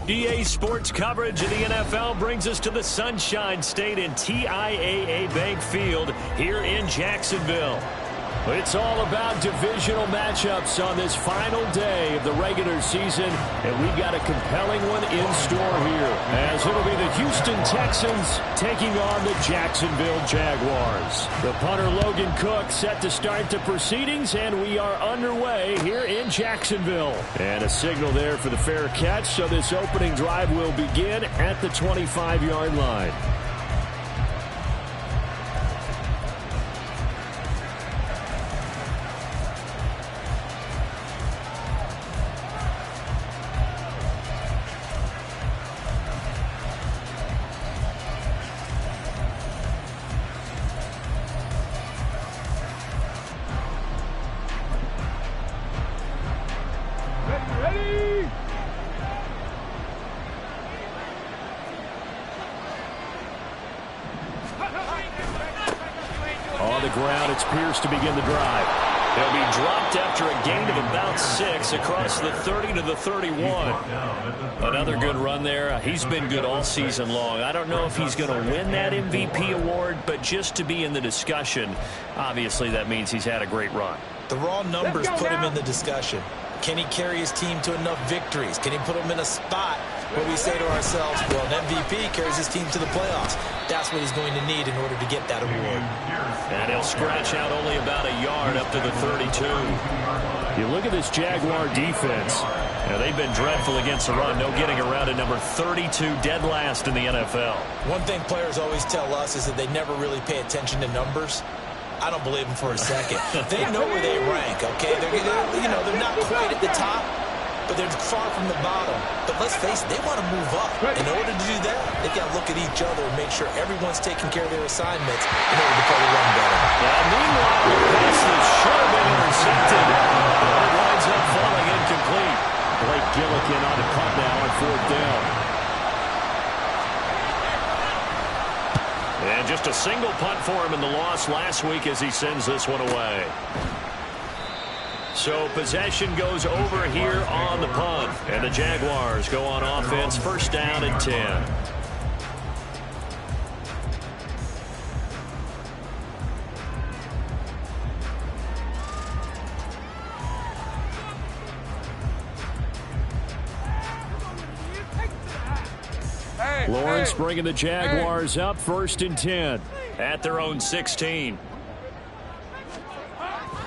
EA Sports coverage of the NFL brings us to the Sunshine State in TIAA Bank Field here in Jacksonville. It's all about divisional matchups on this final day of the regular season, and we've got a compelling one in store here, as it'll be the Houston Texans taking on the Jacksonville Jaguars. The punter Logan Cook set to start the proceedings, and we are underway here in Jacksonville. And a signal there for the fair catch, so this opening drive will begin at the 25-yard line. To begin the drive. He'll be dropped after a gain of about 6 across the 30 to the 31. Another good run there. He's been good all season long. I don't know if he's going to win that MVP award, but just to be in the discussion, obviously that means he's had a great run. The raw numbers put him in the discussion. Can he carry his team to enough victories? Can he put them in a spot where we say to ourselves, well, an MVP carries his team to the playoffs. That's what he's going to need in order to get that award. And he'll scratch out only about a yard up to the 32. You look at this Jaguar defense. They've been dreadful against the run. No getting around at number 32, dead last in the NFL. One thing players always tell us is that they never really pay attention to numbers. I don't believe them for a second. They know where they rank, okay? They're not quite at the top, but they're far from the bottom. But let's face it, they want to move up. In order to do that, they got to look at each other and make sure everyone's taking care of their assignments in order to play the run better. Meanwhile, the pass that should have been intercepted, but it winds up falling incomplete. Blake Gillikin on the punt now on 4th down. And just a single punt for him in the loss last week as he sends this one away. So possession goes over here on the punt. And the Jaguars go on offense, 1st down and 10. Lawrence bringing the Jaguars up, 1st and 10 at their own 16.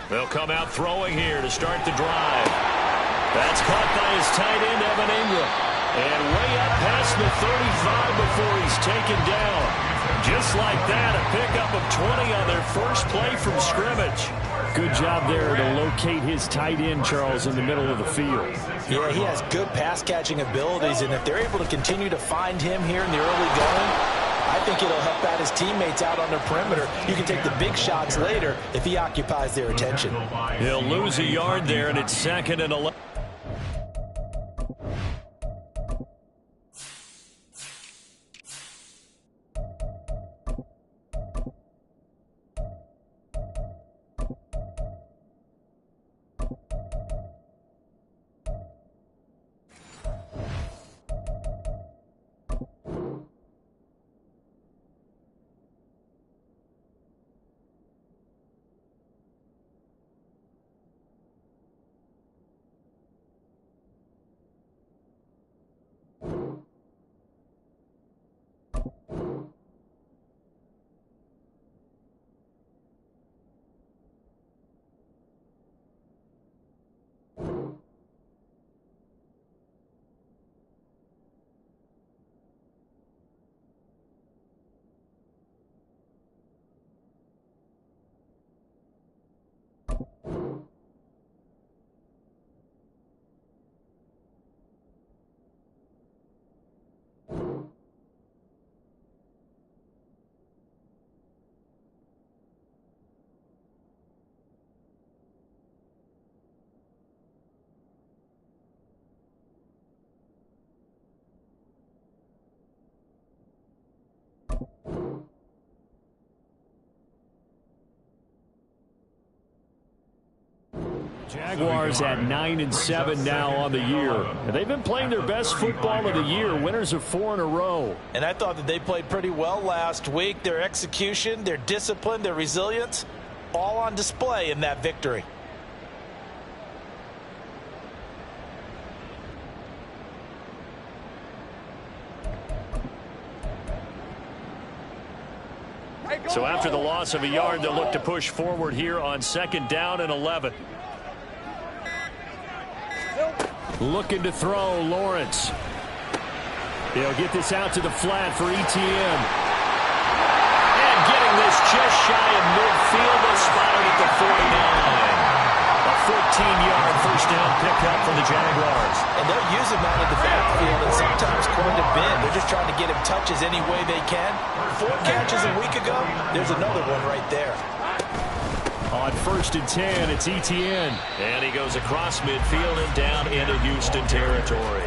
They'll come out throwing here to start the drive. That's caught by his tight end, Evan Ingram. And way up past the 35 before he's taken down. Just like that, a pickup of 20 on their first play from scrimmage. Good job there to locate his tight end, Charles, in the middle of the field. Yeah, he has good pass-catching abilities, and if they're able to continue to find him here in the early going, I think it'll help out his teammates out on the perimeter. You can take the big shots later if he occupies their attention. He'll lose a yard there, and it's 2nd and 11. Jaguars at 9-7 now on the year. And they've been playing their best football of the year, winners of 4 in a row. And I thought that they played pretty well last week. Their execution, their discipline, their resilience, all on display in that victory. So after the loss of a yard, they'll look to push forward here on 2nd down and 11. Looking to throw, Lawrence. He'll get this out to the flat for ETN. And getting this just shy of midfield, they'll spot it at the 49. A 14-yard first down pickup for the Jaguars. And they'll use him out of the backfield and sometimes quite a bit. They're just trying to get him touches any way they can. 4 catches a week ago. There's another one right there. On 1st and 10, it's ETN. And he goes across midfield and down into Houston territory.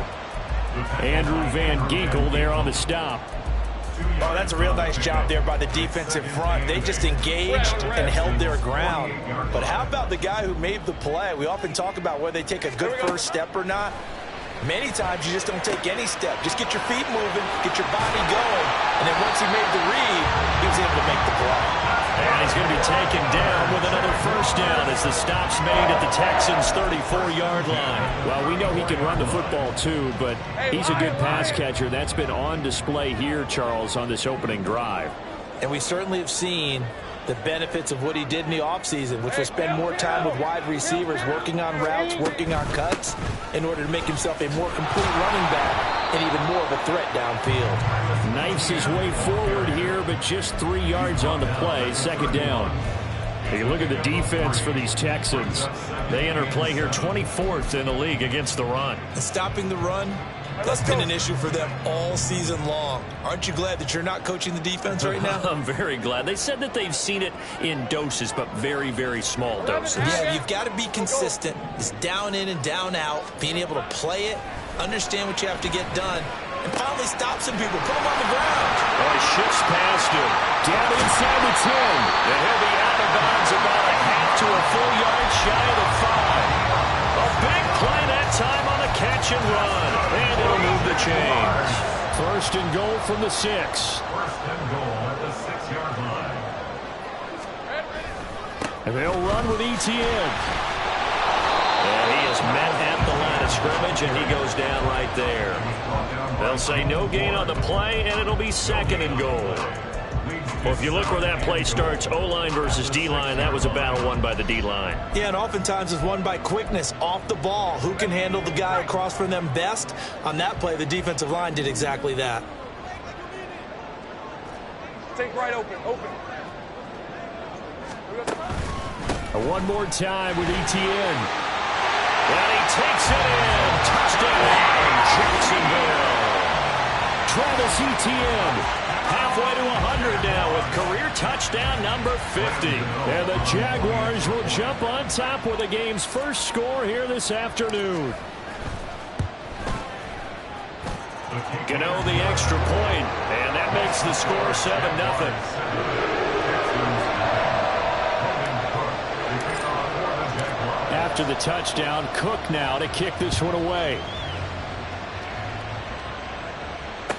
Andrew Van Ginkel there on the stop. Oh, that's a real nice job there by the defensive front. They just engaged and held their ground. But how about the guy who made the play? We often talk about whether they take a good first step or not. Many times you just don't take any step. Just get your feet moving, get your body going, and then once he made the read, he was able to make the play. And he's going to be taken down with another first down as the stop's made at the Texans' 34-yard line. Well, we know he can run the football too, but he's a good pass catcher. That's been on display here, Charles, on this opening drive. And we certainly have seen the benefits of what he did in the offseason, which was spend more time with wide receivers, working on routes, working on cuts, in order to make himself a more complete running back and even more of a threat downfield. Knifes his way forward here, but just 3 yards on the play, 2nd down. You look at the defense for these Texans. They enter play here 24th in the league against the run. And stopping the run, that's been an issue for them all season long. Aren't you glad that you're not coaching the defense right now? I'm very glad. They said that they've seen it in doses, but very, very small doses. Yeah, you've got to be consistent. It's down in and down out, being able to play it, understand what you have to get done, and finally stop some people, put them on the ground. Oh, he shifts past him. Down inside the 10. And he'll be out of bounds about a half to a full yard shy of the 5. A big play that time on the catch and run. And it'll move the chains. 1st and goal from the 6. 1st and goal at the 6-yard line. And they'll run with ETN. And he is met at the line of scrimmage, and he goes down right there. They'll say no gain on the play, and it'll be 2nd and goal. Well, if you look where that play starts, O-line versus D-line, that was a battle won by the D-line. Yeah, and oftentimes it's won by quickness off the ball. Who can handle the guy across from them best? On that play, the defensive line did exactly that. Take right open. One more time with ETN. And he takes it in. Touchdown, Jacksonville. Travis Etienne. Halfway to 100 now with career touchdown number 50. And the Jaguars will jump on top with the game's first score here this afternoon. Gano the extra point, and that makes the score 7-0. After the touchdown, Cook now to kick this one away.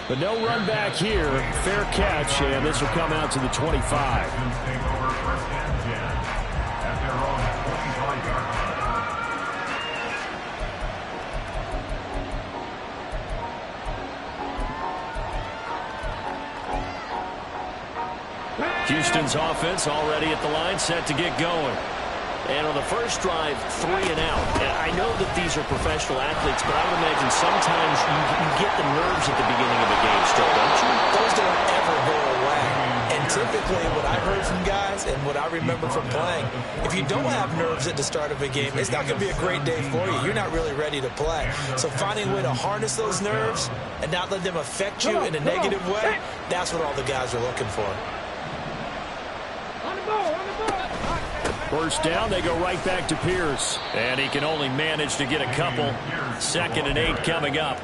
But no run back here. Fair catch, and this will come out to the 25. Houston's offense already at the line, set to get going. And on the first drive, 3 and out. And I know that these are professional athletes, but I would imagine sometimes you get the nerves at the beginning of a game still, don't you? Those don't ever go away. And typically what I heard from guys and what I remember from playing, if you don't have nerves at the start of a game, it's not going to be a great day for you. You're not really ready to play. So finding a way to harness those nerves and not let them affect you in a negative way, that's what all the guys are looking for. First down, they go right back to Pierce. And he can only manage to get a couple. 2nd and 8 coming up.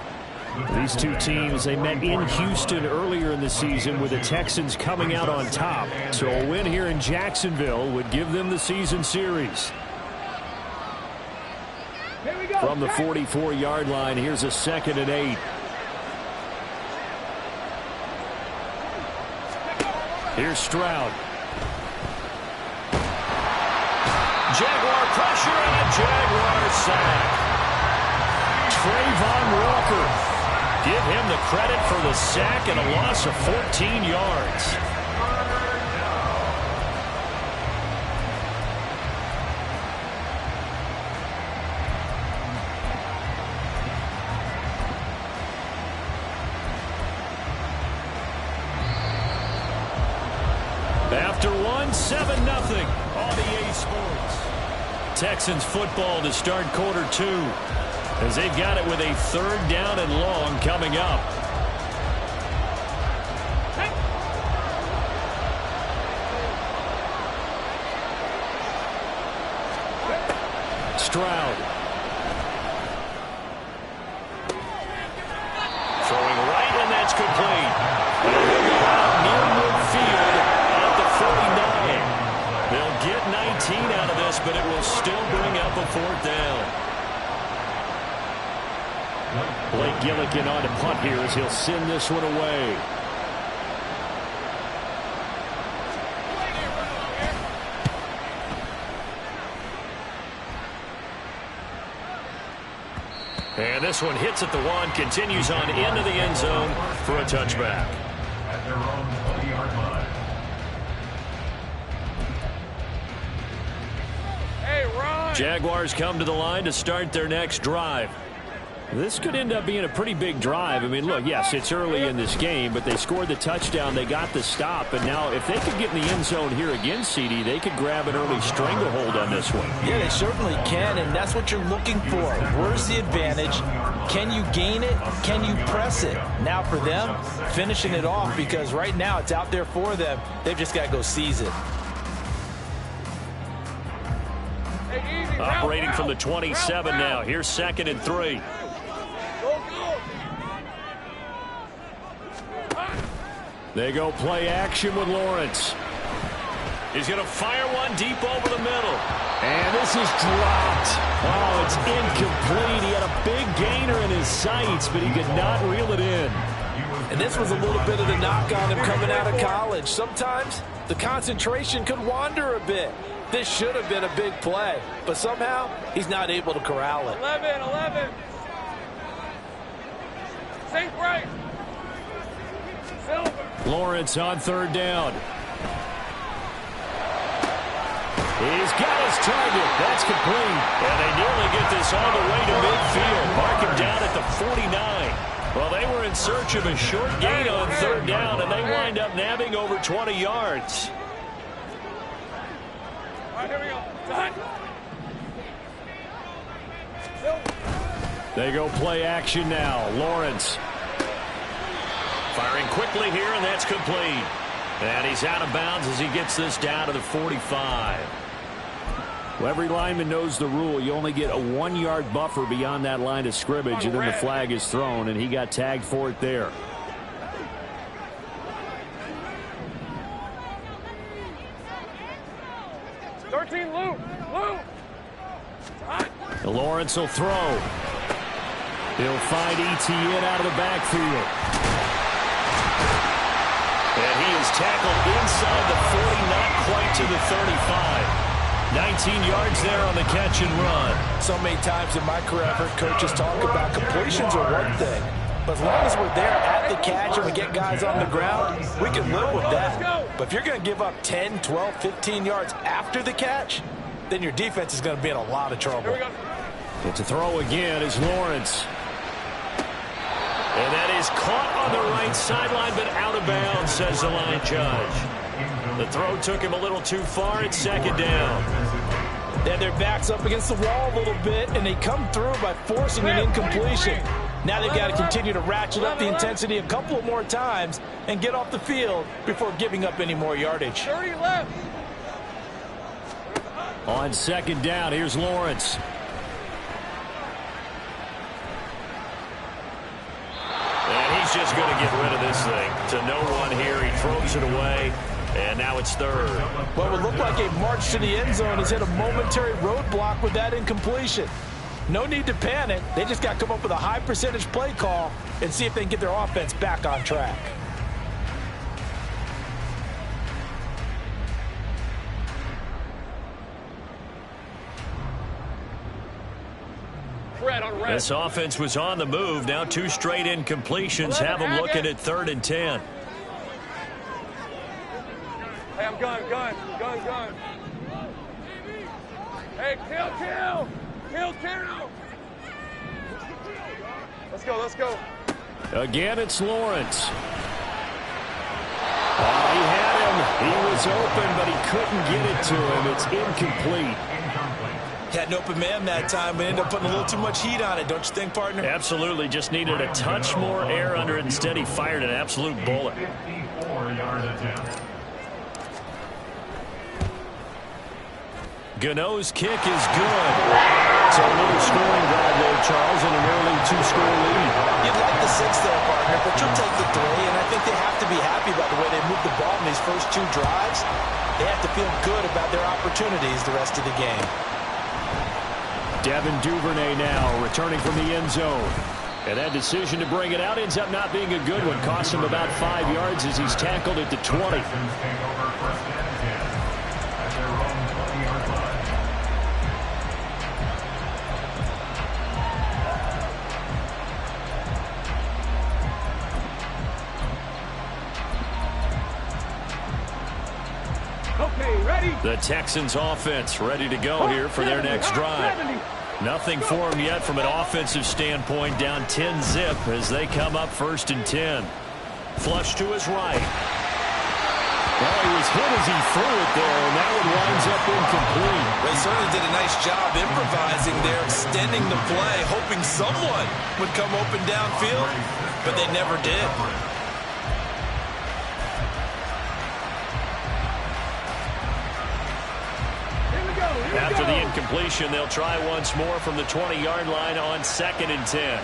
These two teams, they met in Houston earlier in the season with the Texans coming out on top. So a win here in Jacksonville would give them the season series. From the 44-yard line, here's a 2nd and 8. Here's Stroud. Jaguar pressure and a Jaguar sack. Trayvon Walker. Give him the credit for the sack and a loss of 14 yards. After one, 7-0 on EA Sports. Texans football to start quarter 2. As they've got it with a 3rd down and long coming up. Stroud. Throwing right, and that's complete. And he'll go out near midfield at the 49. They'll get 19 out of this, but it will still bring up a 4th down. Blake Gillikin on to punt here as he'll send this one away. And this one hits at the 1, continues on into the end zone for a touchback. At their own 20-yard line. Hey, Ron! Jaguars come to the line to start their next drive. This could end up being a pretty big drive. I mean, look, yes, it's early in this game, but they scored the touchdown. They got the stop. And now if they could get in the end zone here again, CD, they could grab an early stranglehold on this one. Yeah, they certainly can, and that's what you're looking for. Where's the advantage? Can you gain it? Can you press it? Now for them, finishing it off, because right now it's out there for them. They've just got to go seize it. Operating from the 27 now. Here's 2nd and 3. They go play action with Lawrence. He's going to fire one deep over the middle. And this is dropped. Oh, it's incomplete. He had a big gainer in his sights, but he could not reel it in. And this was a little bit of the knock on him coming out of college. Sometimes the concentration could wander a bit. This should have been a big play, but somehow he's not able to corral it. 11. Safe right. Lawrence on 3rd down. He's got his target. That's complete. And they nearly get this all the way to midfield. Mark him down at the 49. Well, they were in search of a short gain on 3rd down, and they wind up nabbing over 20 yards. All right, here we go. Done. They go play action now. Lawrence firing quickly here, and that's complete. And he's out of bounds as he gets this down to the 45. Well, every lineman knows the rule. You only get a 1-yard buffer beyond that line of scrimmage, and then the flag is thrown, and he got tagged for it there. Lawrence will throw. He'll find Etienne out of the backfield. And he is tackled inside the 40, not quite to the 35. 19 yards there on the catch and run. So many times in my career, I've heard coaches talk about completions are one thing. But as long as we're there at the catch and we get guys on the ground, we can live with that. But if you're going to give up 10, 12, 15 yards after the catch, then your defense is going to be in a lot of trouble. But to throw again is Lawrence. And that is caught on the right sideline, but out of bounds, says the line judge. The throw took him a little too far. It's 2nd down. Then their back's up against the wall a little bit, and they come through by forcing an incompletion. Now they've got to continue to ratchet up the intensity a couple more times and get off the field before giving up any more yardage. 30 left. On 2nd down, here's Lawrence. And he's just going to get rid of this thing. To no one here, he throws it away, and now it's 3rd. What would look like a march to the end zone has hit a momentary roadblock with that incompletion. No need to panic. They just got to come up with a high percentage play call and see if they can get their offense back on track. This offense was on the move. Now 2 straight incompletions have them looking at 3rd and 10. Hey, I'm gun. Hey, kill. Let's go. Again, it's Lawrence. He had him. He was open, but he couldn't get it to him. It's incomplete. Had an open man that time, but ended up putting a little too much heat on it, don't you think, partner? Absolutely. Just needed a touch more air under it. Instead, he fired an absolute bullet. 54-yard attempt. Gano's kick is good. So a little scoring drive there, Charles, and an early 2-score lead. You'd like the 6 there, partner, but you'll take the 3, and I think they have to be happy by the way they moved the ball in these first 2 drives. They have to feel good about their opportunities the rest of the game. Devin Duvernay now returning from the end zone. And that decision to bring it out ends up not being a good one. Costs him about 5 yards as he's tackled at the 20. Texans take over 1st and 10 at their own 20-yard line. Okay, ready? The Texans offense ready to go here for their next drive. Nothing for them yet from an offensive standpoint. Down 10-zip as they come up 1st and 10. Flush to his right. Well, he was hit as he threw it there, and that one winds up incomplete. They certainly did a nice job improvising there, extending the play, hoping someone would come open downfield, but they never did. After the incompletion, they'll try once more from the 20-yard line on 2nd and 10.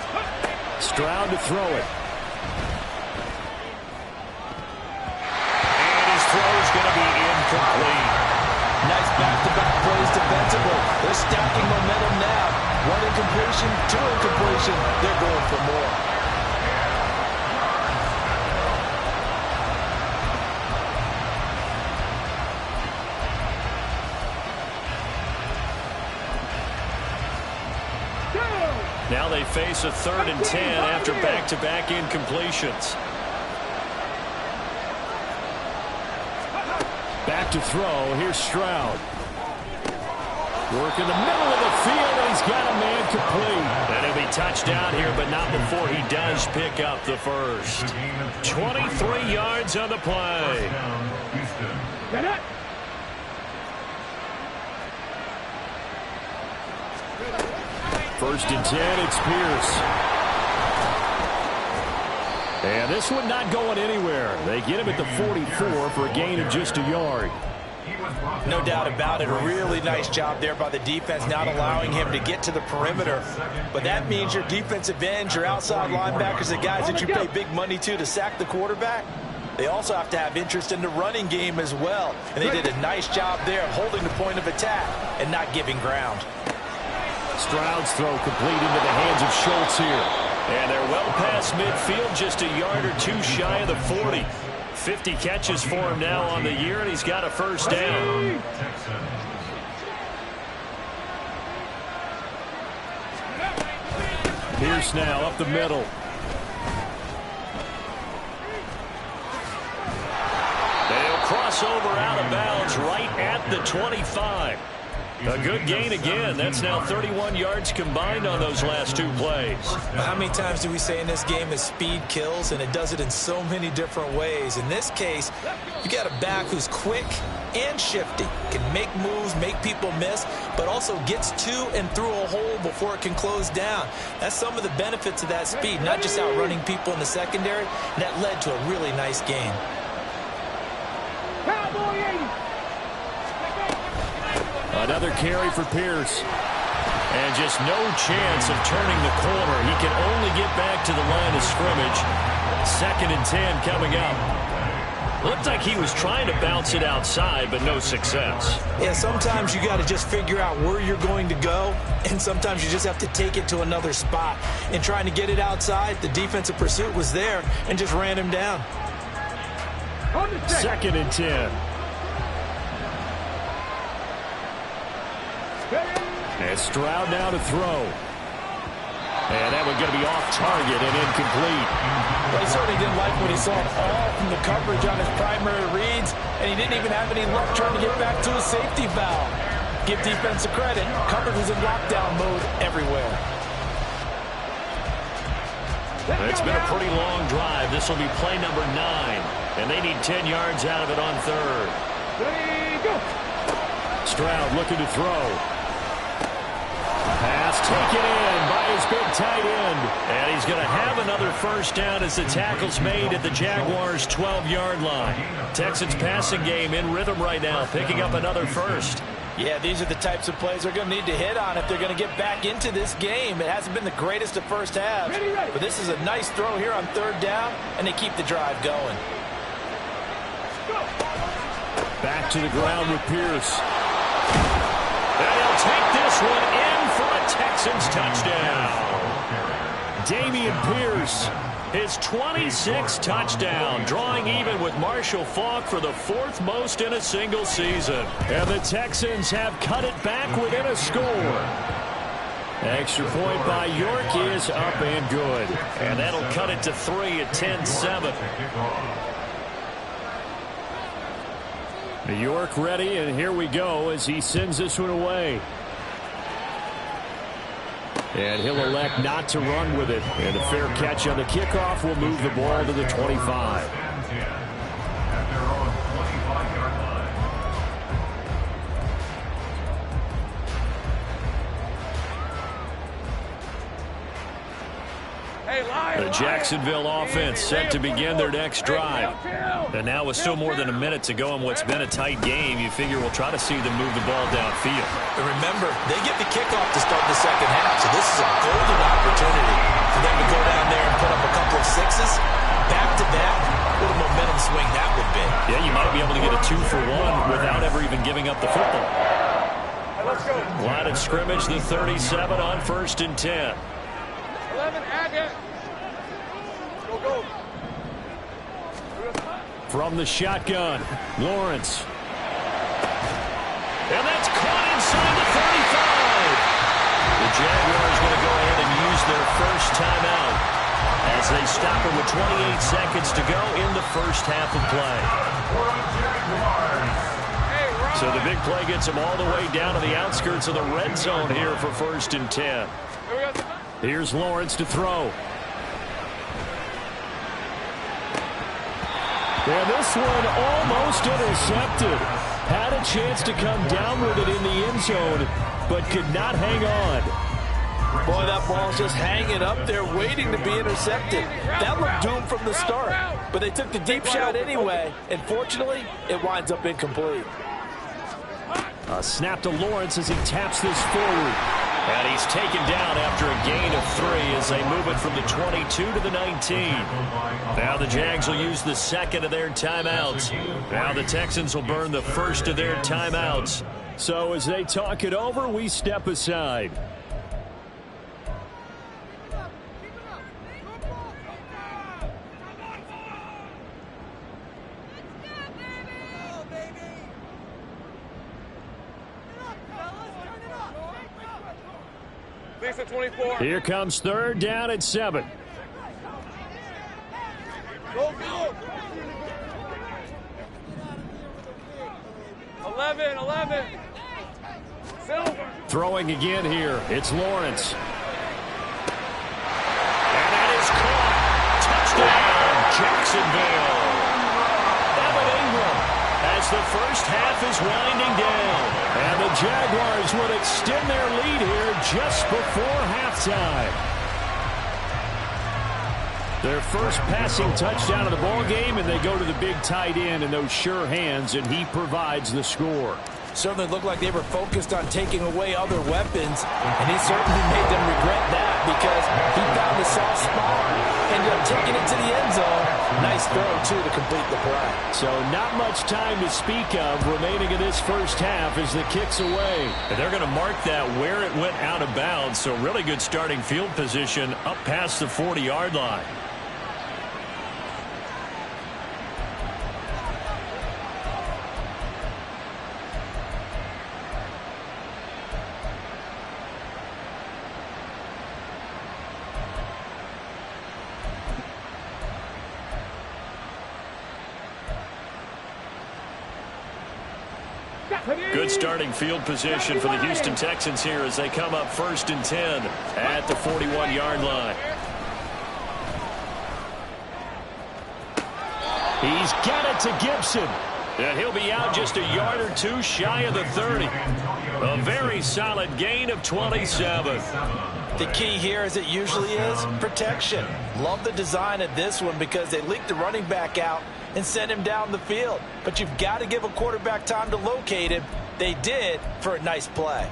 Stroud to throw it. And his throw is going to be incomplete. Nice back-to-back plays defensively. They're stacking momentum now. 1 incompletion, 2 incompletion. They're going for more. Now they face a 3rd and 10 after back-to-back incompletions. Back to throw. Here's Stroud. Work in the middle of the field, and he's got a man complete. And he'll be touchdown here, but not before he does pick up the first. 23 yards on the play. Get it? First and 10, it's Pierce. And this one not going anywhere. They get him at the 44 for a gain of just a yard. No doubt about it. A really nice job there by the defense, not allowing him to get to the perimeter. But that means your defensive ends, your outside linebackers, the guys that you pay big money to sack the quarterback, they also have to have interest in the running game as well. And they did a nice job there of holding the point of attack and not giving ground. Stroud's throw complete into the hands of Schultz here. And they're well past midfield, just a yard or 2 shy of the 40. 50 catches for him now on the year, and he's got a first down. Pierce now up the middle. They'll cross over out of bounds right at the 25. A good gain again. That's now 31 yards combined on those last 2 plays. How many times do we say in this game that speed kills, and it does it in so many different ways? In this case, you got a back who's quick and shifty, can make moves, make people miss, but also gets to and through a hole before it can close down. That's some of the benefits of that speed, not just outrunning people in the secondary, and that led to a really nice game. Another carry for Pierce. And just no chance of turning the corner. He can only get back to the line of scrimmage. 2nd and 10 coming up. Looked like he was trying to bounce it outside, but no success. Yeah, sometimes you got to just figure out where you're going to go, and sometimes you just have to take it to another spot. And trying to get it outside, the defensive pursuit was there and just ran him down. 2nd and 10. And Stroud now to throw. And that one going to be off target and incomplete. Well, he certainly didn't like what he saw all from the coverage on his primary reads, and he didn't even have any luck trying to get back to his safety valve. Give defense a credit. Coverage was in lockdown mode everywhere. It's been a pretty long drive. This will be play number 9, and they need 10 yards out of it on 3rd. Stroud looking to throw. Pass taken in by his big tight end. And he's going to have another first down as the tackle's made at the Jaguars' 12-yard line. Texans passing game in rhythm right now, picking up another first. Yeah, these are the types of plays they're going to need to hit on if they're going to get back into this game. It hasn't been the greatest of first halves, but this is a nice throw here on 3rd down, and they keep the drive going. Back to the ground with Pierce. And he'll take this one in for a Texans touchdown. Dameon Pierce, his 26th touchdown, drawing even with Marshall Faulk for the 4th most in a single season. And the Texans have cut it back within a score. Extra point by York is up and good. And that'll cut it to 3 at 10-7. York ready, and here we go as he sends this one away. And he'll elect not to run with it. And a fair catch on the kickoff will move the ball to the 25. The Jacksonville offense set to begin their next drive. And now with still more than a minute to go in what's been a tight game, you figure we'll try to see them move the ball downfield. And remember, they get the kickoff to start the second half, so this is a golden opportunity for them to go down there and put up a couple of sixes. Back-to-back, what a momentum swing that would be. Yeah, you might be able to get a 2-for-1 without ever even giving up the football. Let's go. Line of scrimmage, the 37 on 1st and 10. 11, Agate. Go, go. From the shotgun, Lawrence. And that's caught inside the 35. The Jaguars going to go ahead and use their first timeout as they stop it with 28 seconds to go in the first half of play. So the big play gets them all the way down to the outskirts of the red zone here for 1st and 10. Here's Lawrence to throw. And this one almost intercepted. Had a chance to come down with it in the end zone, but could not hang on. Boy, that ball's just hanging up there waiting to be intercepted. That looked doomed from the start, but they took the deep shot anyway, and fortunately, it winds up incomplete. A snap to Lawrence as he taps this forward. And he's taken down after a gain of 3 as they move it from the 22 to the 19. Now the Jags will use the second of their timeouts. Now the Texans will burn the first of their timeouts. So as they talk it over, we step aside. Lisa 24. Here comes 3rd down at 7. Go, go. 11. Silver. Throwing again here. It's Lawrence. And that is caught. Touchdown, Jacksonville. Evan Ingram as the first half is winding down. And the Jaguars would extend their lead here just before halftime. Their first passing touchdown of the ball game, and they go to the big tight end in those sure hands, and he provides the score. certainly looked like they were focused on taking away other weapons, and he certainly made them regret that because he found the soft spot, ended up taking it to the end zone. Nice throw, too, to complete the play. So not much time to speak of remaining in this first half as the kick's away. And they're going to mark that where it went out of bounds, so really good starting field position up past the 40-yard line. Good starting field position for the Houston Texans here as they come up 1st and 10 at the 41-yard line. He's got it to Gibson. And he'll be out just a yard or two shy of the 30. A very solid gain of 27. The key here, as it usually is, protection. Love the design of this one because they leaked the running back out and sent him down the field. But you've got to give a quarterback time to locate him. They did for a nice play.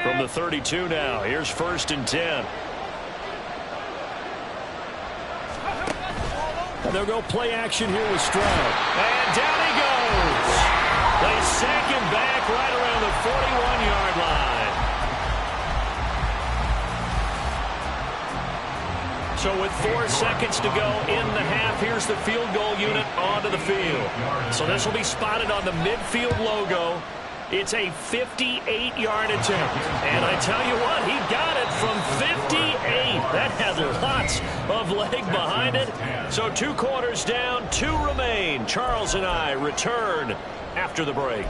From the 32 now, here's 1st and 10. And they'll go play action here with Stroud. And down he goes. They sack him back right around the 41-yard line. So with 4 seconds to go in the half, here's the field goal unit onto the field. So this will be spotted on the midfield logo. It's a 58-yard attempt. And I tell you what, he got it from 58. That has lots of leg behind it. So 2 quarters down, 2 remain. Charles and I return after the break.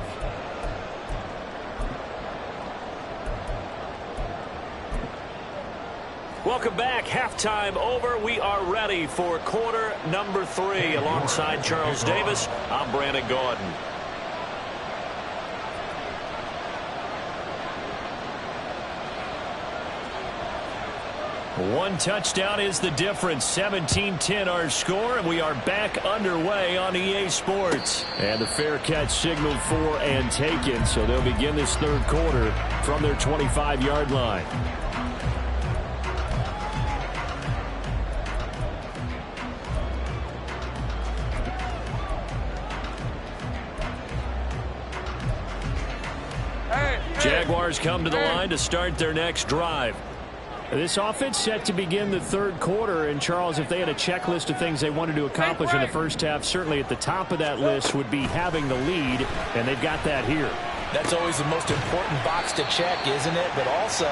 Welcome back. Halftime over. We are ready for quarter number 3. Alongside Charles Davis, I'm Brandon Gaudin. One touchdown is the difference. 17-10 our score, and we are back underway on EA Sports. And the fair catch signaled for and taken, so they'll begin this 3rd quarter from their 25-yard line. Jaguars come to the line to start their next drive. This offense set to begin the 3rd quarter, and Charles, if they had a checklist of things they wanted to accomplish in the first half, certainly at the top of that list would be having the lead, and they've got that here. That's always the most important box to check, isn't it? But also,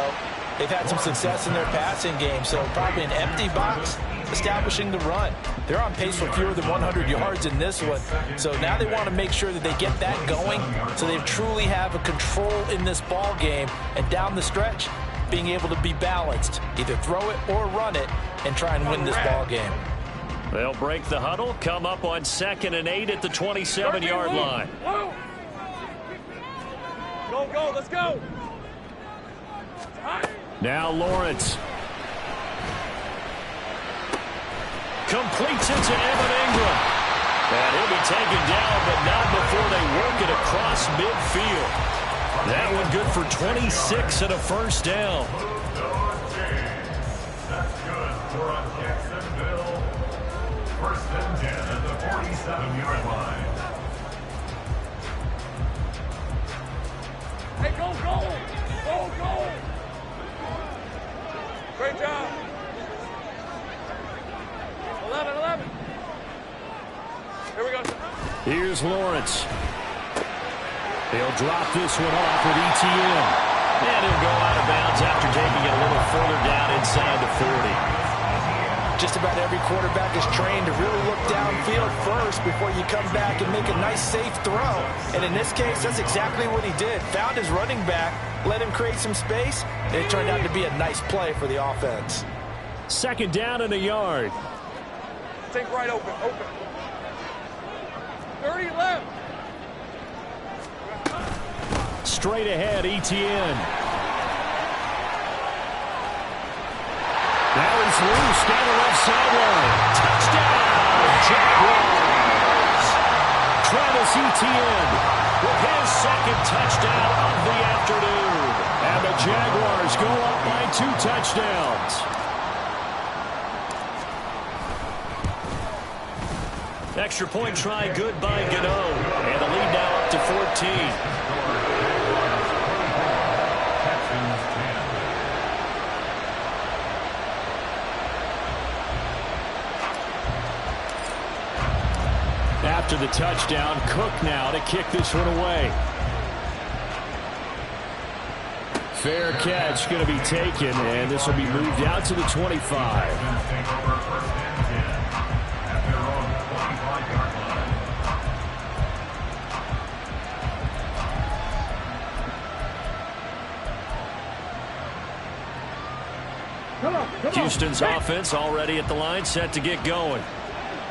they've had some success in their passing game, so probably an empty box, establishing the run. They're on pace for fewer than 100 yards in this one, so now they want to make sure that they get that going so they truly have a control in this ball game, and down the stretch, being able to be balanced, either throw it or run it, and try and win this ball game. They'll break the huddle, come up on 2nd and 8 at the 27-yard line. Go, let's go. Now Lawrence. Completes it to Evan Ingram. And he'll be taken down, but not before they work it across midfield. That one good for 26 and a 1st down. That's good for Jacksonville. 1st and 10 at the 47-yard line. Hey, go. Great job. 11. Here we go. Here's Lawrence. They'll drop this one off with ETN. And he'll go out of bounds after taking it a little further down inside the 40. Just about every quarterback is trained to really look downfield first before you come back and make a nice, safe throw. And in this case, that's exactly what he did. Found his running back, let him create some space, and it turned out to be a nice play for the offense. 2nd down and a yard. Take right open. 30 left. Straight ahead, ETN. Now runs loose down the left sideline. Touchdown, Jaguars. Travis Etienne with his second touchdown of the afternoon. And the Jaguars go up by 2 touchdowns. Extra point try good by Gano. And the lead now up to 14. After the touchdown, Cook now to kick this one away. Fair catch going to be taken, and this will be moved out to the 25. Houston's offense already at the line, set to get going.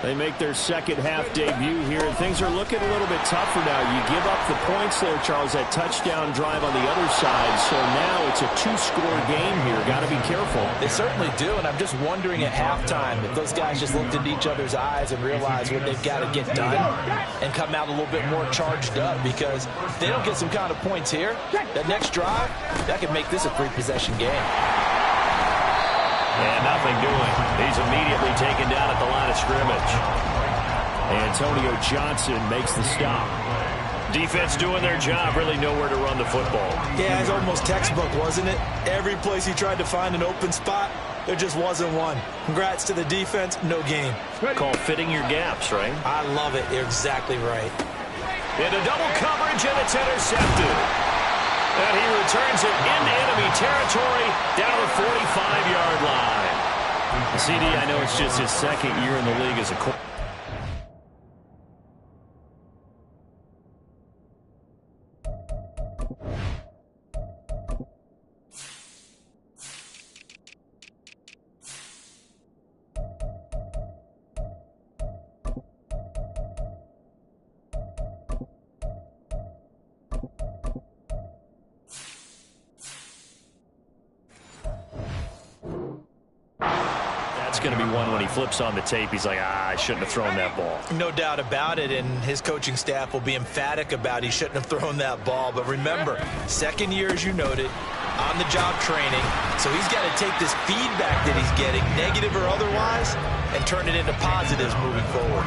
They make their second half debut here, and things are looking a little bit tougher now. You give up the points there, Charles, that touchdown drive on the other side. So now it's a 2-score game here. Got to be careful. They certainly do, and I'm just wondering at halftime if those guys just looked into each other's eyes and realized what they've got to get done and come out a little bit more charged up, because if they don't get some kind of points here, that next drive, that could make this a 3-possession game. And nothing doing. He's immediately taken down at the line of scrimmage. Antonio Johnson makes the stop. Defense doing their job, really nowhere to run the football. Yeah, it's almost textbook, wasn't it? Every place he tried to find an open spot, there just wasn't one. Congrats to the defense, no gain. Called fitting your gaps, right? I love it. You're exactly right. Into double coverage, and it's intercepted. And he returns it into enemy territory down the 45-yard line. CD, I know it's just his second year in the league as a quarterback. Going to be one when he flips on the tape. He's like, I shouldn't have thrown that ball. No doubt about it, and his coaching staff will be emphatic about he shouldn't have thrown that ball. But remember, second year, as you noted, on-the-job training. So he's got to take this feedback that he's getting, negative or otherwise, and turn it into positives moving forward.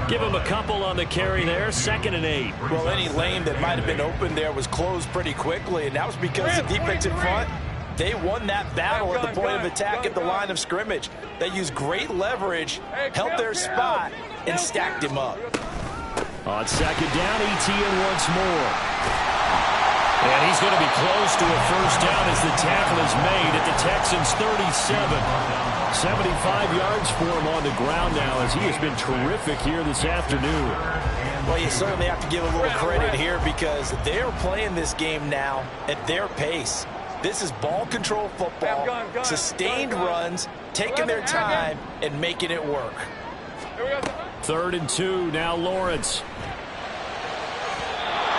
Give him a couple on the carry there, 2nd and 8. Well, any lane that might have been open there was closed pretty quickly, and that was because the defense in front, they won that battle at the point of attack at the line of scrimmage. They used great leverage, held their spot, and stacked him up. On 2nd down, Etienne once more. And he's going to be close to a first down as the tackle is made at the Texans' 37. 75 yards for him on the ground now, as he has been terrific here this afternoon. Well, you certainly have to give a little credit here, because they're playing this game now at their pace. This is ball control football, sustained runs, taking their time and making it work. 3rd and 2, now Lawrence. He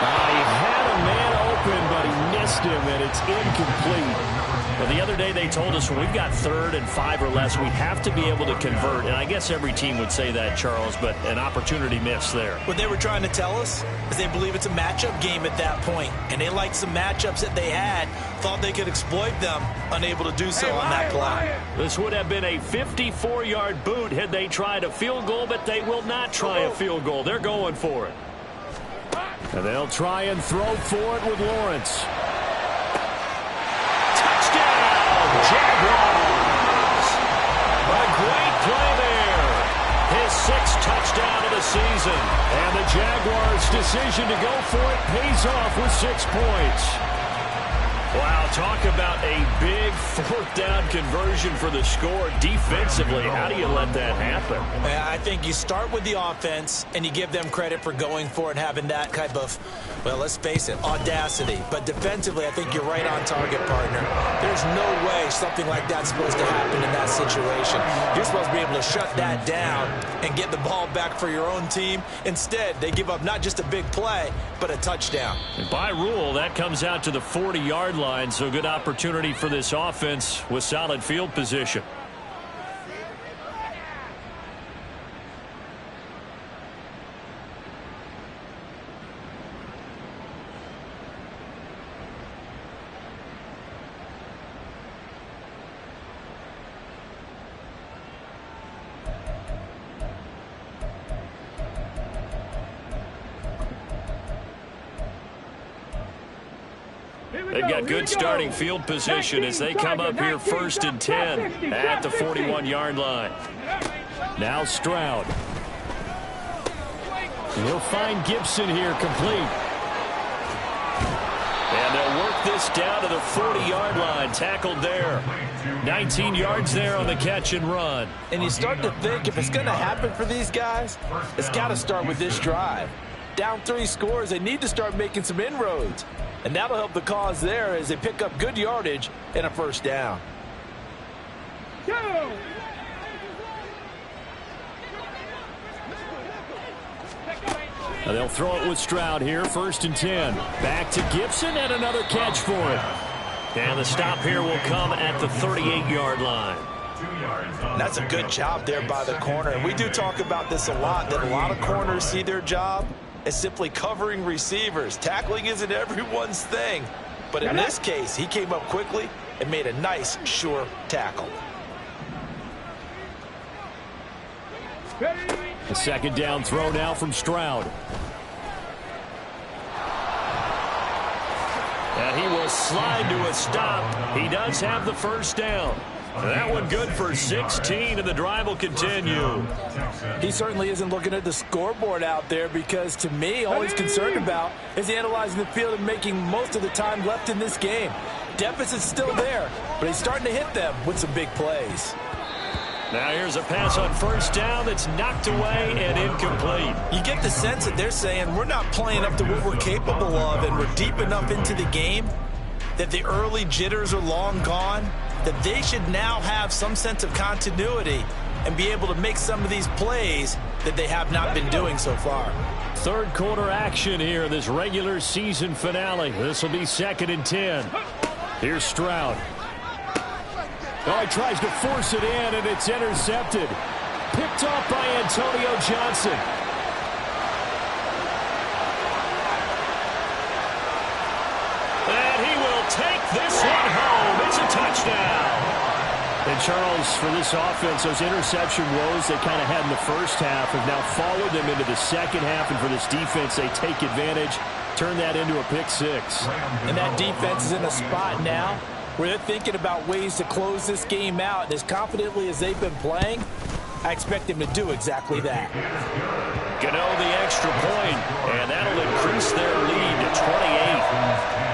had a man open, but he missed him, and it's incomplete. Well, the other day they told us when we've got 3rd and 5 or less, we have to be able to convert. And I guess every team would say that, Charles, but an opportunity missed there. What they were trying to tell us is they believe it's a matchup game at that point. And they liked some matchups that they had, thought they could exploit them, unable to do so on that play. This would have been a 54-yard boot had they tried a field goal, but they will not try a field goal. They're going for it. And they'll try and throw for it with Lawrence. Jaguars. A great play there. His 6th touchdown of the season. And the Jaguars' decision to go for it pays off with 6 points. Wow, talk about a big 4th down conversion for the score. Defensively, how do you let that happen? I think you start with the offense, and you give them credit for going for it and having that type of, well, let's face it, audacity. But defensively, I think you're right on target, partner. There's no way something like that's supposed to happen in that situation. You're supposed to be able to shut that down and get the ball back for your own team. Instead, they give up not just a big play, but a touchdown. And by rule, that comes out to the 40-yard line, so good opportunity for this offense with solid field position. They've got good starting field position as they come up here 1st and 10 at the 41-yard line. Now Stroud. He'll find Gibson here complete. And they'll work this down to the 40-yard line, tackled there. 19 yards there on the catch and run. And you start to think if it's going to happen for these guys, it's got to start with this drive. Down 3 scores, they need to start making some inroads. And that'll help the cause there as they pick up good yardage and a first down. Go! They'll throw it with Stroud here, 1st and 10. Back to Gibson and another catch for him. And the stop here will come at the 38-yard line. That's a good job there by the corner. And we do talk about this a lot, that a lot of corners see their job as simply covering receivers. Tackling isn't everyone's thing. But in this case, he came up quickly and made a nice, sure tackle. The 2nd down throw now from Stroud. And he will slide to a stop. He does have the first down. That one good for 16, and the drive will continue. He certainly isn't looking at the scoreboard out there because, to me, all he's concerned about is analyzing the field and making most of the time left in this game. Deficit's still there, but he's starting to hit them with some big plays. Now here's a pass on 1st down that's knocked away and incomplete. You get the sense that they're saying we're not playing up to what we're capable of, and we're deep enough into the game that the early jitters are long gone, that they should now have some sense of continuity and be able to make some of these plays that they have not been doing so far. 3rd quarter action here in this regular season finale. This will be 2nd and 10. Here's Stroud. Oh, he tries to force it in, and it's intercepted. Picked off by Antonio Johnson. And he will take this one home. It's a touchdown. And Charles, for this offense, those interception woes they kind of had in the first half have now followed them into the second half. And for this defense, they take advantage, turn that into a pick 6. And that defense is in a spot now where they're thinking about ways to close this game out. And as confidently as they've been playing, I expect them to do exactly that. Gano the extra point, and that'll increase their lead to 28.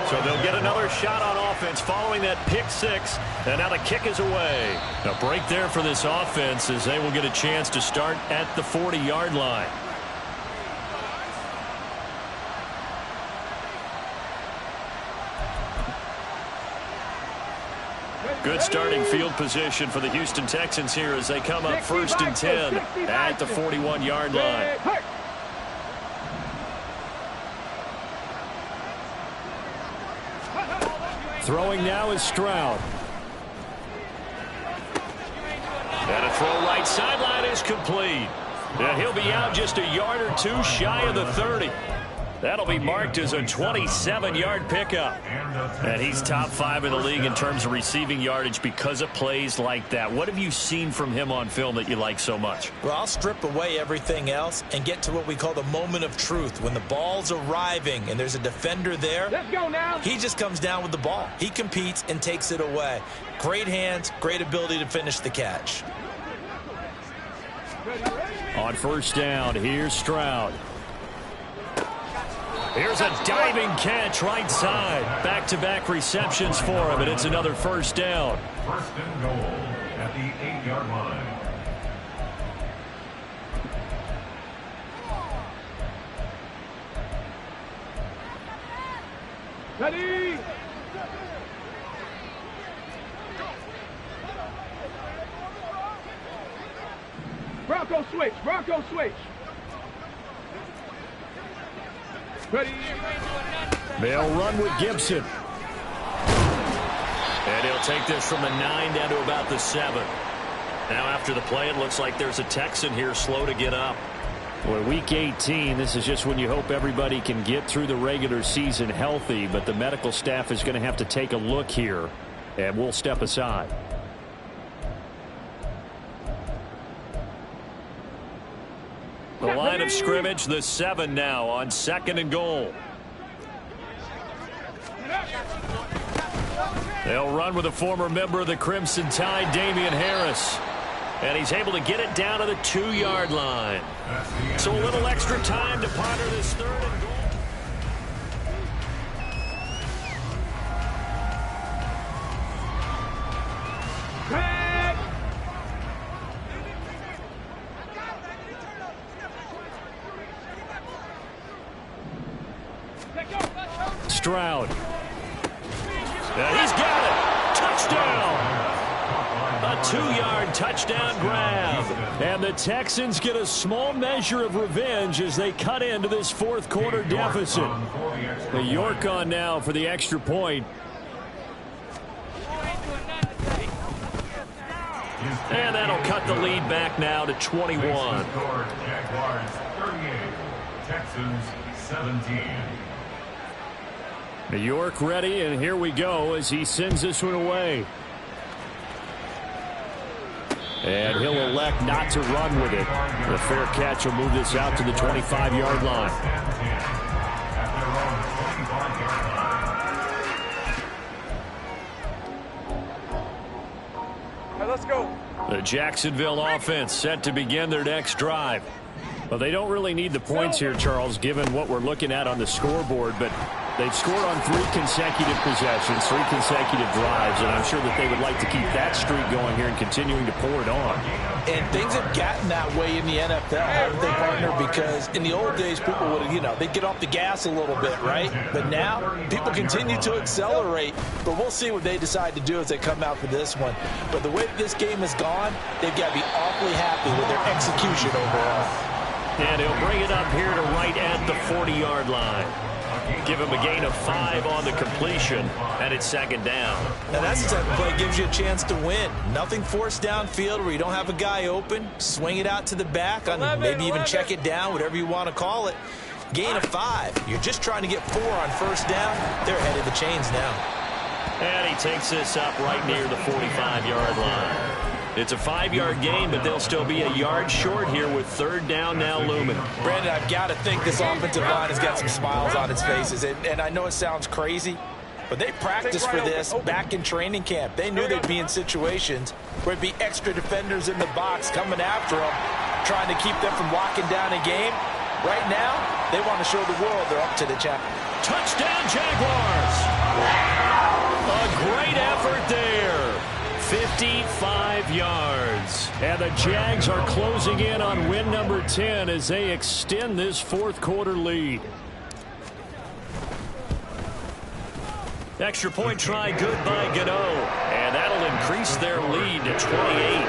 So they'll get another shot on offense following that pick 6, and now the kick is away. A break there for this offense as they will get a chance to start at the 40-yard line. Good starting field position for the Houston Texans here as they come up 1st and 10 at the 41-yard line. Throwing now is Stroud. And a throw right sideline is complete. And he'll be out just a yard or 2 shy of the 30. That'll be marked as a 27-yard pickup. And he's top 5 in the league in terms of receiving yardage because of plays like that. What have you seen from him on film that you like so much? Well, I'll strip away everything else and get to what we call the moment of truth. When the ball's arriving and there's a defender there, Let's go now. He just comes down with the ball. He competes and takes it away. Great hands, great ability to finish the catch. On 1st down, here's Stroud. Here's a diving catch right side. Back-to-back receptions for him, and it's another 1st down. 1st and goal at the 8-yard line. Ready. Bronco switch. Bronco switch. Ready. They'll run with Gibson. And he'll take this from the 9 down to about the 7. Now after the play, it looks like there's a Texan here slow to get up. Well, week 18, this is just when you hope everybody can get through the regular season healthy, but the medical staff is going to have to take a look here, and we'll step aside. The line of scrimmage, the 7 now on 2nd and goal. They'll run with a former member of the Crimson Tide, Damian Harris. And he's able to get it down to the 2-yard line. So a little extra time to ponder this 3rd and goal. Stroud. He's got it. Touchdown. A 2-yard touchdown grab. And the Texans get a small measure of revenge as they cut into this 4th quarter deficit. The York on now for the extra point. And that'll cut the lead back now to 21. Jaguars 38, Texans 17. New York ready, and here we go as he sends this one away. And he'll elect not to run with it. The fair catch will move this out to the 25-yard line. All right, let's go. The Jacksonville offense set to begin their next drive. Well, they don't really need the points here, Charles, given what we're looking at on the scoreboard, but they've scored on 3 consecutive possessions, 3 consecutive drives, and I'm sure that they would like to keep that streak going here and continuing to pour it on. And things have gotten that way in the NFL, haven't they, partner? Because in the old days, people would, they'd get off the gas a little bit, right? But now, people continue to accelerate. But we'll see what they decide to do as they come out for this one. But the way that this game has gone, they've got to be awfully happy with their execution overall. And he'll bring it up here to right at the 40-yard line. Give him a gain of 5 on the completion, and it's 2nd down. Now that's the type of play that gives you a chance to win. Nothing forced downfield where you don't have a guy open. Swing it out to the back, maybe even check it down, whatever you want to call it. Gain of 5. You're just trying to get 4 on 1st down. They're ahead of the chains now. And he takes this up right near the 45-yard line. It's a 5-yard gain, but they'll still be a yard short here with 3rd down now looming. Brandon, I've got to think this offensive line has got some smiles on its faces. And I know it sounds crazy, but they practiced for this back in training camp. They knew they'd be in situations where it'd be extra defenders in the box coming after them, trying to keep them from locking down a game. Right now, they want to show the world they're up to the challenge. Touchdown, Jaguars! A great effort there. 55 yards. And the Jags are closing in on win number 10 as they extend this 4th quarter lead. Extra point try good by Gano. And that'll increase their lead to 28.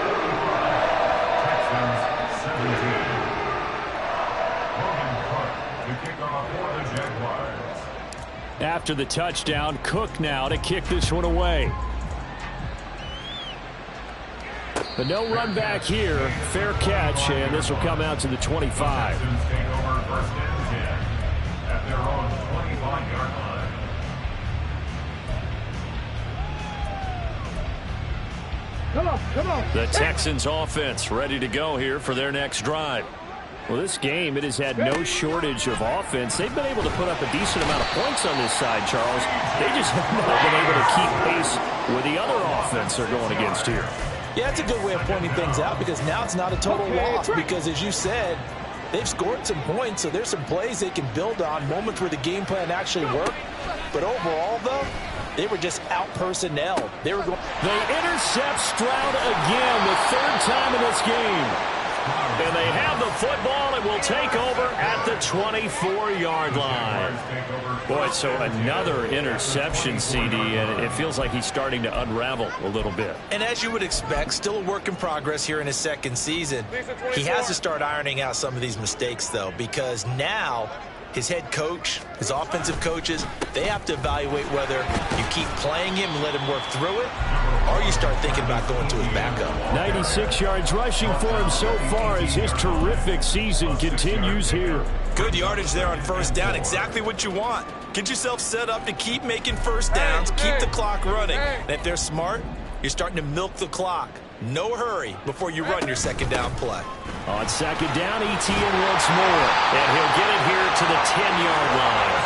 Texans 17. Logan Cook to kick off for the Jaguars. After the touchdown, Cook now to kick this one away. But no run back here. Fair catch, and this will come out to the 25. Texans take over 1st and 10 at their own 25-yard line. Come on. The Texans offense ready to go here for their next drive. Well, this game, it has had no shortage of offense. They've been able to put up a decent amount of points on this side, Charles. They just have not been able to keep pace with the other offense they're going against here. Yeah, it's a good way of pointing things out because now it's not a total loss because, as you said, they've scored some points, so there's some plays they can build on, moments where the game plan actually worked. But overall, though, they were just out-personnel. They intercept Stroud again, the 3rd time in this game. And they have the football and will take over at the 24-yard line. Boy, so another interception, CD, and it feels like he's starting to unravel a little bit. And as you would expect, still a work in progress here in his 2nd season. He has to start ironing out some of these mistakes, though, because now his head coach, his offensive coaches, they have to evaluate whether you keep playing him and let him work through it, or you start thinking about going to his backup. 96 yards rushing for him so far as his terrific season continues here. Good yardage there on 1st down, exactly what you want. Get yourself set up to keep making 1st downs, keep the clock running. And if they're smart, You're starting to milk the clock. No hurry before you run your second down play. On second down, ETN once more. And he'll get it here to the 10-yard line.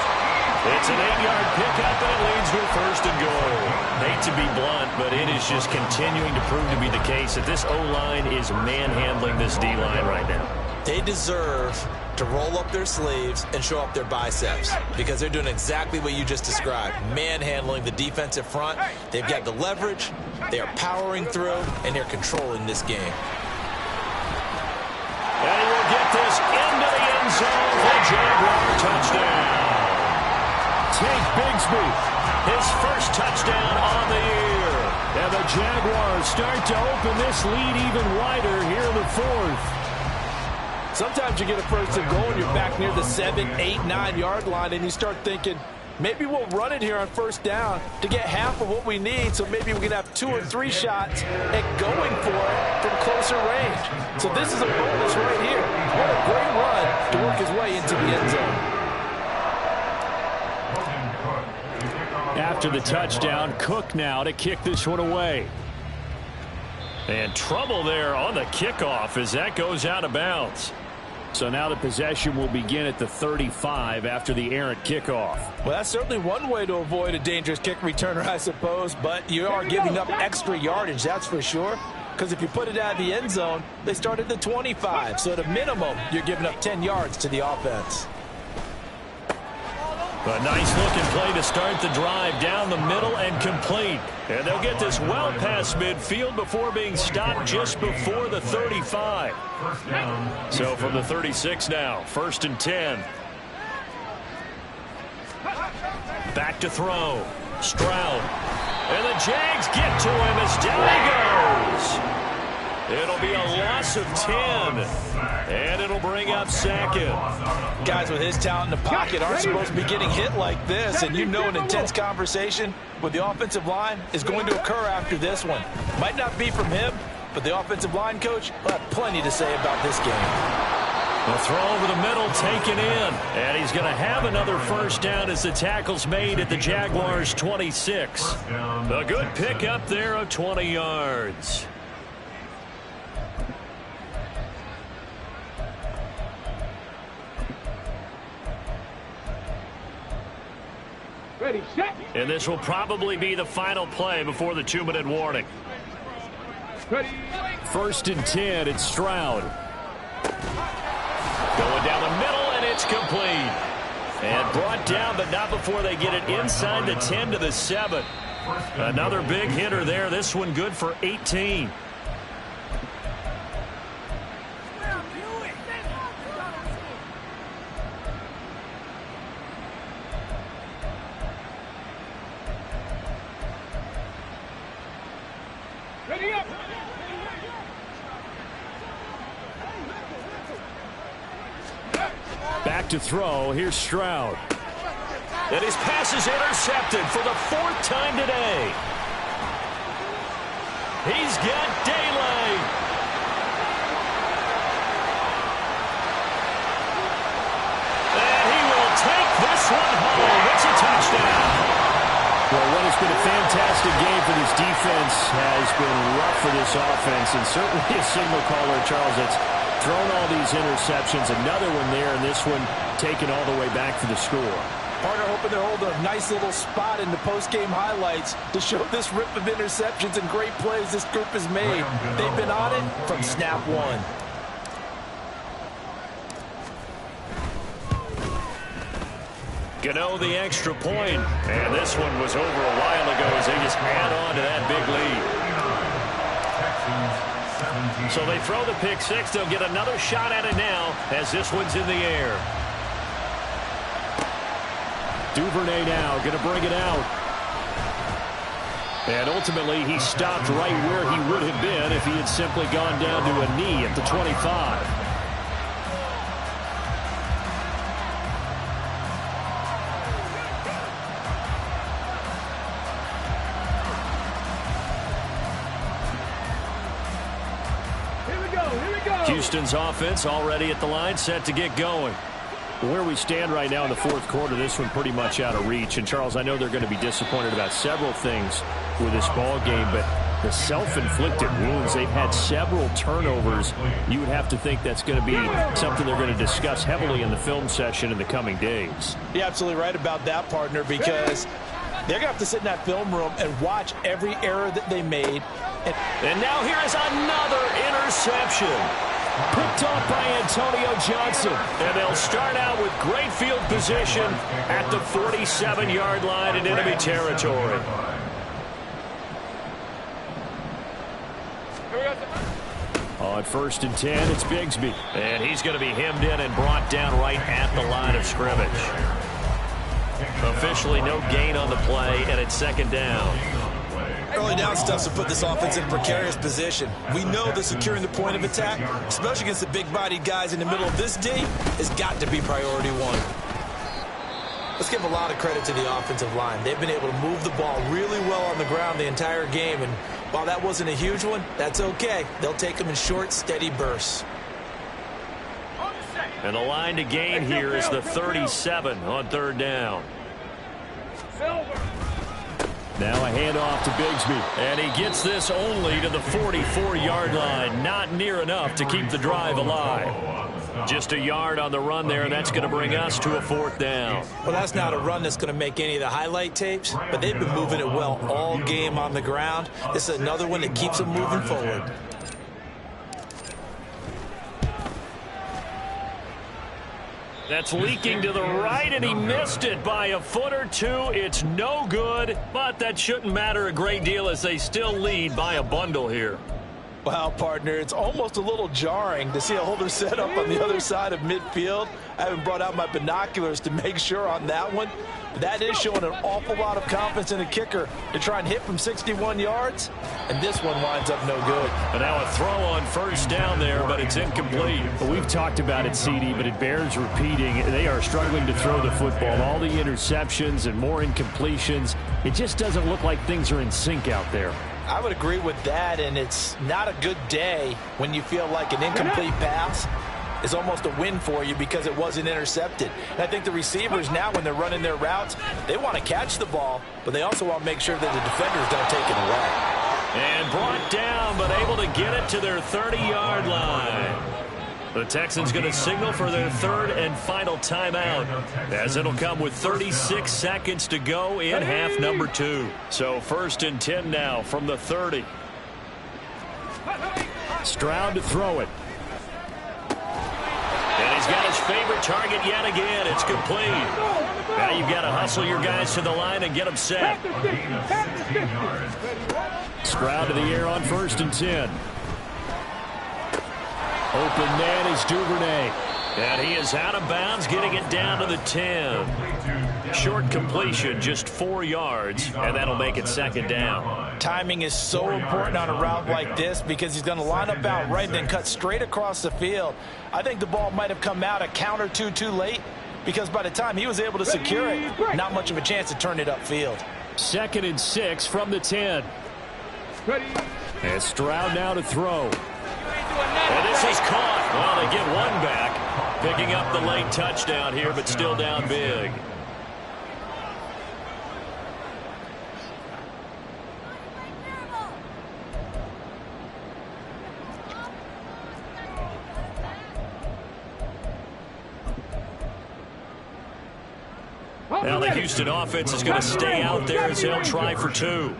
It's an 8-yard pickup, and it leads with first and goal. Hate to be blunt, but it is just continuing to prove to be the case that this O-line is manhandling this D-line right now. They deserve to roll up their sleeves and show up their biceps because they're doing exactly what you just described, manhandling the defensive front. They've got the leverage, they are powering through, and they're controlling this game. And he will get this into the end zone for a Jaguar touchdown. Tank Bigsby, his first touchdown on the year. And the Jaguars start to open this lead even wider here in the fourth. Sometimes you get a first and goal and you're back near the 7, 8, 9-yard line, and you start thinking, maybe we'll run it here on first down to get half of what we need, so maybe we can have 2 or 3 shots at going for it from closer range. So this is a bonus right here. What a great run to work his way into the end zone. After the touchdown, Cook now to kick this one away. And trouble there on the kickoff as that goes out of bounds. So now the possession will begin at the 35 after the errant kickoff. Well, that's certainly one way to avoid a dangerous kick returner, I suppose, but you are giving up extra yardage, that's for sure. Because if you put it out of the end zone, they start at the 25. So at a minimum, you're giving up 10 yards to the offense. A nice-looking play to start the drive down the middle and complete. And they'll get this well past midfield before being stopped just before the 35. So from the 36 now, 1st and 10. Back to throw. Stroud. And the Jags get to him as down he goes. It'll be a loss of 10. And it'll bring up second. Guys with his talent in the pocket aren't supposed to be getting hit like this. And you know an intense conversation with the offensive line is going to occur after this one. Might not be from him, but the offensive line coach will have plenty to say about this game. The throw over the middle taken in. And he's going to have another first down as the tackle's made at the Jaguars' 26. A good pickup there of 20 yards. Ready, set. And this will probably be the final play before the 2-minute warning. Ready. 1st and 10, it's Stroud. Going down the middle, and it's complete. And brought down, but not before they get it inside the 10 to the 7. Another big hitter there. This one good for 18. Ready up. Back to throw. Here's Stroud. And his pass is intercepted for the 4th time today. He's got daylight. And he will take this one home. It's a touchdown. Well, what has been a fantastic game for this defense has been rough for this offense, and certainly a signal caller, Charles, that's thrown all these interceptions. Another one there, and this one taken all the way back for the score. Partner hoping they're holding a nice little spot in the post-game highlights to show this rip of interceptions and great plays this group has made. They've been on it from snap one. Gano the extra point, and this one was over a while ago as they just add on to that big lead. So they throw the pick six. They'll get another shot at it now as this one's in the air. Duvernay now going to bring it out. And ultimately he stopped right where he would have been if he had simply gone down to a knee at the 25. Houston's offense already at the line, set to get going. Where we stand right now in the fourth quarter, this one pretty much out of reach. And, Charles, I know they're going to be disappointed about several things with this ball game, but the self-inflicted wounds. They've had several turnovers. You would have to think that's going to be something they're going to discuss heavily in the film session in the coming days. You're absolutely right about that, partner, because they're going to have to sit in that film room and watch every error that they made. And now here is another interception. Picked off by Antonio Johnson. And they'll start out with great field position at the 47-yard line in enemy territory. On 1st and 10, it's Bigsby. And he's going to be hemmed in and brought down right at the line of scrimmage. Officially no gain on the play, and it's 2nd down. Early down stuff to put this offense in precarious position. We know that securing the point of attack, especially against the big-bodied guys in the middle of this D, has got to be priority one. Let's give a lot of credit to the offensive line. They've been able to move the ball really well on the ground the entire game, and while that wasn't a huge one, that's okay. They'll take them in short, steady bursts. And the line to gain here is the 37 on 3rd down. Now a handoff to Bigsby. And he gets this only to the 44-yard line. Not near enough to keep the drive alive. Just a yard on the run there, and that's going to bring us to a 4th down. Well, that's not a run that's going to make any of the highlight tapes, but they've been moving it well all game on the ground. This is another one that keeps them moving forward. That's leaking to the right, and he missed it by a foot or two. It's no good, but that shouldn't matter a great deal as they still lead by a bundle here. Well, partner, it's almost a little jarring to see a holder set up on the other side of midfield. I haven't brought out my binoculars to make sure on that one. But that is showing an awful lot of confidence in a kicker to try and hit from 61 yards. And this one winds up no good. And now a throw on 1st down there, but it's incomplete. Well, we've talked about it, CD, but it bears repeating. They are struggling to throw the football. All the interceptions and more incompletions. It just doesn't look like things are in sync out there. I would agree with that, and it's not a good day when you feel like an incomplete pass is almost a win for you because it wasn't intercepted. And I think the receivers now, when they're running their routes, they want to catch the ball, but they also want to make sure that the defenders don't take it away. And brought down, but able to get it to their 30-yard line. The Texans going to signal for their 3rd and final timeout, as it'll come with 36 seconds to go in half number 2. So 1st and 10 now from the 30. Stroud to throw it. And he's got his favorite target yet again. It's complete. Now you've got to hustle your guys to the line and get them set. Stroud to the air on 1st and 10. Open man is Duvernay. And he is out of bounds, getting it down to the 10. Short completion, just 4 yards, and that'll make it 2nd down. Timing is so important on a route like this because he's going to line up out right and then cut straight across the field. I think the ball might have come out a count or two too late because by the time he was able to secure it, not much of a chance to turn it upfield. 2nd and 6 from the 10. And Stroud now to throw. And this is caught. Well, they get one back, picking up the late touchdown here, but still down big. Now the Houston offense is going to stay out there as they'll try for 2.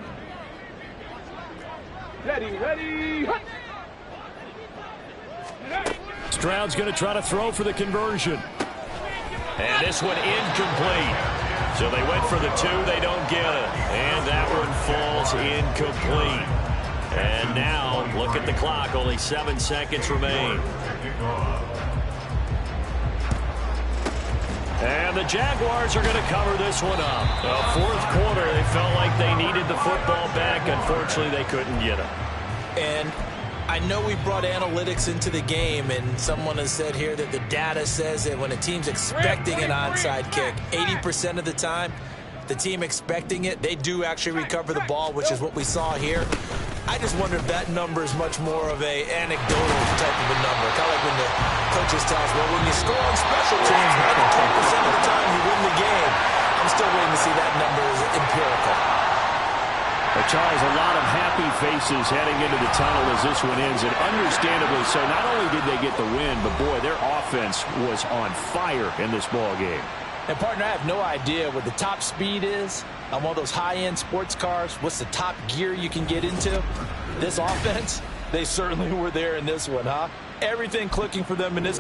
Ready. Stroud's going to try to throw for the conversion. And this one incomplete. So they went for the 2. They don't get it. And that one falls incomplete. And now, look at the clock. Only 7 seconds remain. And the Jaguars are going to cover this one up. The 4th quarter, they felt like they needed the football back. Unfortunately, they couldn't get it. And I know we brought analytics into the game, and someone has said here that the data says that when a team's expecting an onside kick, 80% of the time, the team expecting it, they do actually recover the ball, which is what we saw here. I just wonder if that number is much more of a anecdotal type of a number. Kind of like when the coaches tell us, well, when you score on special teams, 92% of the time you win the game. I'm still waiting to see that number as empirical. Well, Charles, a lot of happy faces heading into the tunnel as this one ends, and understandably so. Not only did they get the win, but, boy, their offense was on fire in this ball game. And, partner, I have no idea what the top speed is on one of those high-end sports cars. What's the top gear you can get into? This offense, they certainly were there in this one, huh? Everything clicking for them in this.